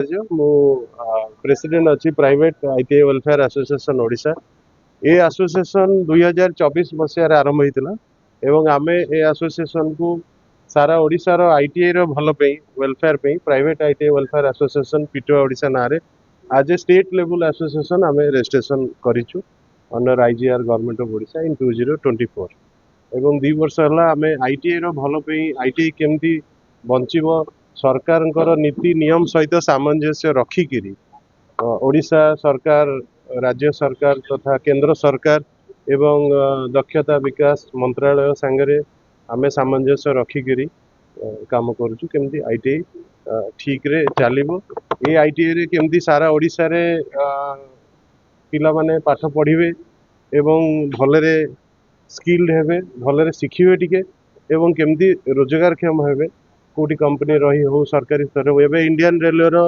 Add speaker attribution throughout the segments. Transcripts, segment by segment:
Speaker 1: मु प्रेसिडेंट अच्छी private ITI welfare association Odisha ए एसोसिएशन 2024 मसीह आरंभ होता एवं आमे ए एसोसिएशन को सारा ओडिशार आईटीआई रो भल पे वेलफेयर पे प्राइवेट आईटीआई वेलफेयर एसोसिएशन पीटुआ ओडिशा ना रे आज ए स्टेट लेवल एसोसिएशन आमे रजिस्ट्रेशन करिछु under IGR government of Odisha in 2024 एवं 2 वर्ष हला आमे आईटीआई रो भल पे आईटीआई केमती बंचिबो सरकार नीति नियम सहित सामंजस्य रखिकी ओडिशा सरकार राज्य सरकार तथा केंद्र सरकार एवं दक्षता विकास मंत्रालय सांगरे आमे सामंजस्य रखिकी काम करूछु केमती आईटीआई ठीक रे चलिबो ए आईटीआई रे केमती सारा ओडिशा रे पिला माने पाठ पढ़िबे एवं भलरे स्किल्ड हेबे भलरे शिखिबे टिके एवं केमती रोजगार क्षम हेबे कोटी कंपनी रही हो सरकारी स्तर एवं इंडियन रेलवे रो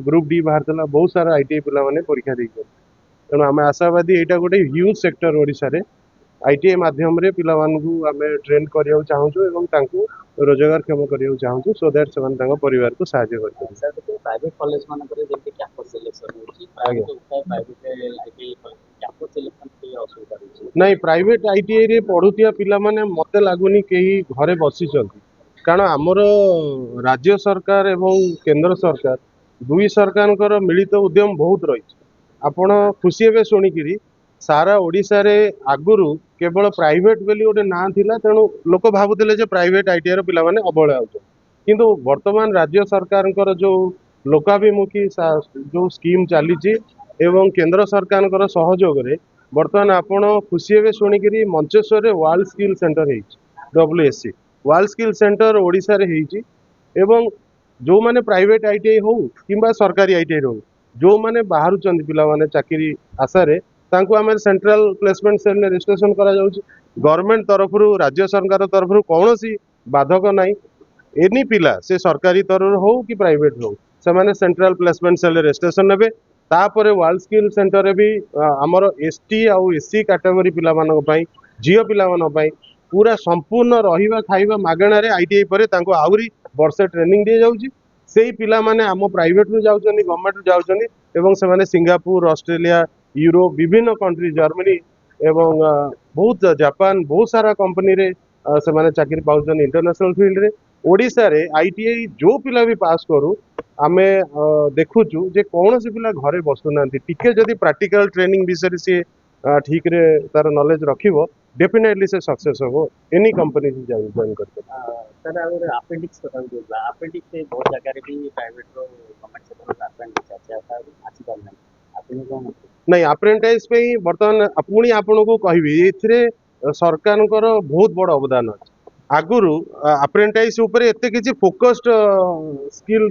Speaker 1: ग्रुप डी बाहर बहुत सारा आईटीआई पिला माने परीक्षा दी तेणु आम आशावादी यहाँ गोटे ह्यूज सेक्टर ओडिशा रे आईटीआई माध्यम रे पिला मानकु आमे ट्रेन करिया चाहूछु एवं तांकु रोजगार क्षम करिया चाहूछु सो दैट सेवन तांको परिवार को सहायता करते
Speaker 2: सर प्राइवेट कॉलेज मानकर जेमति कैंपस सिलेक्शन होची प्राइवेट आईटीआई कैंपस सिलेक्शन के असुविधा होची
Speaker 1: नहीं प्राइवेट आईटीआई रे पढुतिया पिला माने मते लागुनी केही घरे बसी चंती कारण आमर राज्य सरकार एवं केंद्र सरकार दुई सरकार मिलित उद्यम बहुत रही आपण खुशी हे शुणिकी सारा ओडिशा रे आगुरु केवल प्राइवेट बेली गोटे ना थिला तेणु लोक भावुले जे प्राइवेट आईटीआई रो पिला माने अबहेला होउछ किंतु वर्तमान राज्य सरकार जो लोकाभिमुखी जो स्कीम चली एवं केंद्र सरकार सहयोग रे वर्तमान आपण खुशी हे शुणिकी Mancheswar world skill centre WSC world skill centre Odisha रे हेची एवं जो माने प्राइवेट आईटीआई हो किंबा सरकारी आईटीआई हो जो माने बाहर चंदी पिला माने चाकरी आशा रे तांको आमे सेंट्रल प्लेसमेंट सेल ने रजिस्ट्रेशन करा जाउची गवर्नमेंट तरफ राज्य सरकार तरफ कौनसी बाधक नाही एनी पिला से सरकारी तरफ हो कि प्राइवेट हो से माने सेंट्रल प्लेसमेंट सेल रजिस्ट्रेशन नेबे तापरे वर्ल्ड स्किल सेंटर रे भी हमर एसटी आउ एससी कैटेगरी पिला मानक पई जियो पिला मानक पई पूरा संपूर्ण रहिबा खाइबा मागणा रे आईटीआई परे तांको आउरी वर्षे ट्रेनिंग दिए जाउची सेही पिला माने हम प्राइवेट रु जाउचनी गवर्नमेंट रु जाउचनी एवं से माने सिंगापुर ऑस्ट्रेलिया यूरोप विभिन्न कंट्री जर्मनी एवं बहुत जापान बहुत सारा कंपनी रे से माने चाकरी पाउचन इंटरनेशनल फील्ड रे ओडिशा रे आईटीआई जो पिला भी पास करू आमे देखुचु जे कौन से पिला घरे बसुना टिके जदि प्रैक्टिकल ट्रेनिंग विषय से ठीक रे तार नॉलेज रखिबो डेफिनेटली से सक्सेस हो एनी कंपनी से जॉइन करते
Speaker 2: सर और अपेंडिक्स कथा बोलला अपेंडिक्स से बहुत जगह रे भी प्राइवेट रो गवर्नमेंट सेक्टर अपेंडिक्स अच्छा आसी पार नहीं आपने कोन
Speaker 1: नहीं अप्रेंटाइज पे बर्तमान पुणी आपण को कहबी एथिरे सरकारଙ୍କର बहुत बड़ अवदान अछि आगुरु अप्रेंटाइज ऊपर एते किछि फोकस्ड स्किल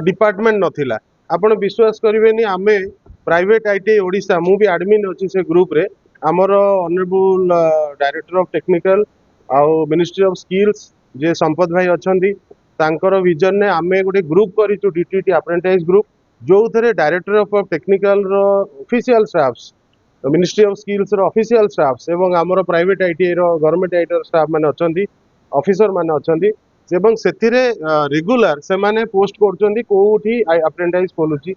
Speaker 1: डिपार्टमेंट नथिला आपण विश्वास करिवेनी आमे प्राइवेट आईटीआई ओडिशा मु भी एडमिन अछि से ग्रुप रे हमर ऑनरेबल डायरेक्टर ऑफ टेक्निकल आउ मिनिस्ट्री ऑफ स्किल्स जे संपत भाई अछंती तांकर विजन ने आमे गोटे ग्रुप करिछु डीटीटी अप्रेंटाइज ग्रुप जो थे director of technical official staffs ministry of skills official staffs एवं आमर private ITI government ITI staff माने अछंती ऑफिसर माने अछंती एवं सेथिरे रेगुलर से माने पोस्ट करछंती कोठी अप्रेंटाइज खोलुची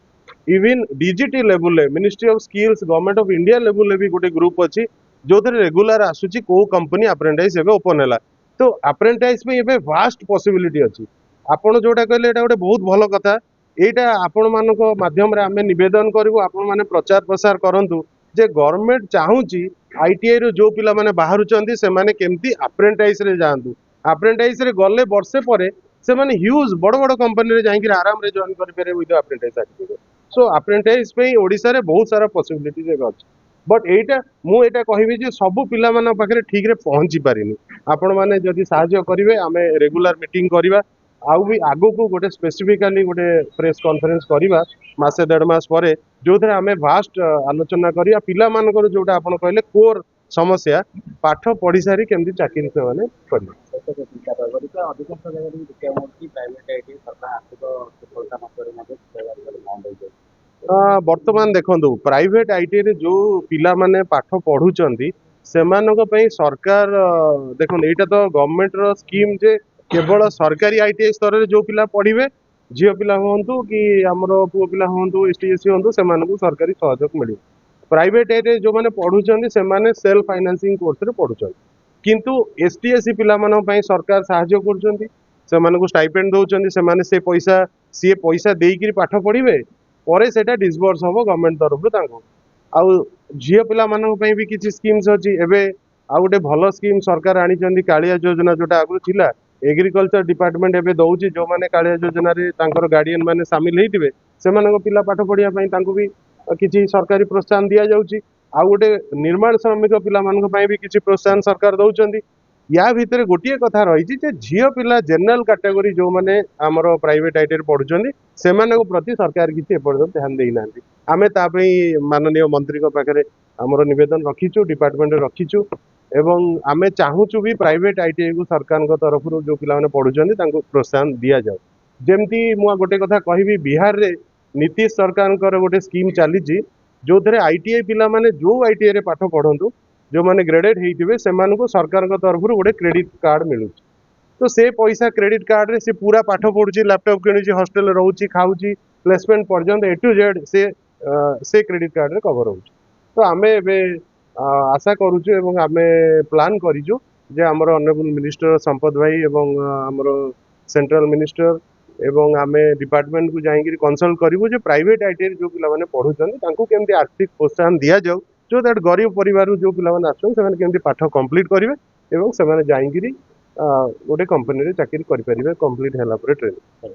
Speaker 1: even DGT level ministry of skills government of India level भी गोटे ग्रुप अच्छी जो थे रेगुलर आसूची को कंपनी अप्रेंटाइज एवं ओपन है तो अप्रेंटाइज में एवं वास्ट पॉसिबिलिटी अच्छी आपण जोटा कहले एटा गोटे बहुत भल कथा एटा आपण मानक माध्यम रे आमे निवेदन करिवो आपण माने प्रचार प्रसार करंतु जे गवर्नमेंट चाहूची आईटीआई रो जो पिला माने बाहरु चंदी से माने केमती अप्रेंटाइज रे जांतु अप्रेंटाइज रे गले वर्षे परे से माने ह्यूज बड़ बड़ कंपनी रे जाई कि आराम रे जॉइन करि पेरे with apprentice certificate so apprentice पे ओडिशा रे बहुत सारा पॉसिबिलिटीज अछि बट एटा मु एटा कहबी जे सब पिला माने पाखरे ठीक रे पहुंची पारिनी आपण माने जदि सहायता करिवे आमे रेगुलर मीटिंग करिवा आउ भी आगो को गोटे स्पेसिफिकली गोटे प्रेस कॉन्फ्रेंस करिवा मासे 1.5 मास परे जो थे आमे वास्ट आलोचना करिया पिला मानकर जोटा आपण कहले कोर समस्या पाठ पढ़ी सारी केमती चाकरी से माने करिवे
Speaker 2: अधिकांश जगह देखिया मोटी प्राइवेट आईटी सरकार आर्थिक सफलता नकरे मध्ये बंद हो जाय
Speaker 1: वर्तमान देखंतु प्राइवेट आईटी रे जो पिला माने पाठ पढुचंदी सेमानक पई सरकार देखो एटा तो गवर्नमेंट रो स्कीम जे केवल सरकारी आईटीआई स्तर रे जो पिला पढ़िबे झील पिला हूँ कि आमर पुओ पिला हूँ एसटी हूँ से सरकारी सहयोग मिले प्राइवेट एरिया जो मैंने पढ़ुंट से सेल्फ फाइनान्सिंग कोर्स पढ़ुं किंतु एसटी पिला सरकार साहाय्य कर स्टाइपेंड दौरान से पैसा सी पैसा देकर पाठ पढ़े पर से डिस्बर्स हम गवर्नमेंट तरफ आउ झील पिला भी किसी स्कीम्स अच्छी एवं आउ गोटे भल स्कीम सरकार आनी कालिया योजना जोटा आगु थिला एग्रीकल्चर डिपार्टमेंट एवं दौर जो मैंने कालिया योजना गार्डियन मैंने सामिल होते से पिला पाठ पढ़ाई भी किसी सरकारी प्रोत्साहन दि जाऊँगी आउ गोटे निर्माण श्रमिक पिला भी किसी प्रोत्साहन सरकार दौरान या भितर गोटे कथा रही झील पिला जेनराल कैटेगरी जो मैंने आमर प्राइवेट आईटी पढ़ुं से प्रति सरकार किसी एपर्यंत ध्यान देना आम माननीय मंत्री पाखे आमर नवेदन रखीचु डिपार्टमेंट रखीचु एवं आम चाहूचु भी प्राइवेट आईटीआई को सरकार तरफ जो पिला पढ़ुं प्रोत्साहन दि जाऊ जमती मुझे गोटे कथा कहि बिहार रे नीतीश सरकार गोटे स्कीम चली जो थे आईटीआई पिला माने जो आईटीआई रे पाठ पढ़ु जो मैंने ग्रेडेड होते सरकार तरफ गोटे क्रेडिट कार्ड मिलू तो से पैसा क्रेडिट कार्ड रे से पूरा पाठ पढ़ुची लैपटॉप किणुची हॉस्टल रोची खाऊची प्लेसमेंट पर्यंत ए टू जेड से क्रेडिट कार्ड रे कवर हो तो आम आशा करुचु एवं आम प्लान करूँ जे आमर ऑनरेबल मिनिस्टर संपद भाई एवं आमर सेंट्रल मिनिस्टर एवं आम डिपार्टमेंट को जाइए कंसल्ट करूँ प्राइवेट आईटीआई जो पिला पढ़ुं केमती आर्थिक प्रोत्साहन दि जाऊ जो दैट गरीब परिवार जो पिला आसमें पाठ कंप्लीट करेंगे एवं से गोटे कंपनी चाकरी करेंगे कंप्लीट है ट्रेनिंग।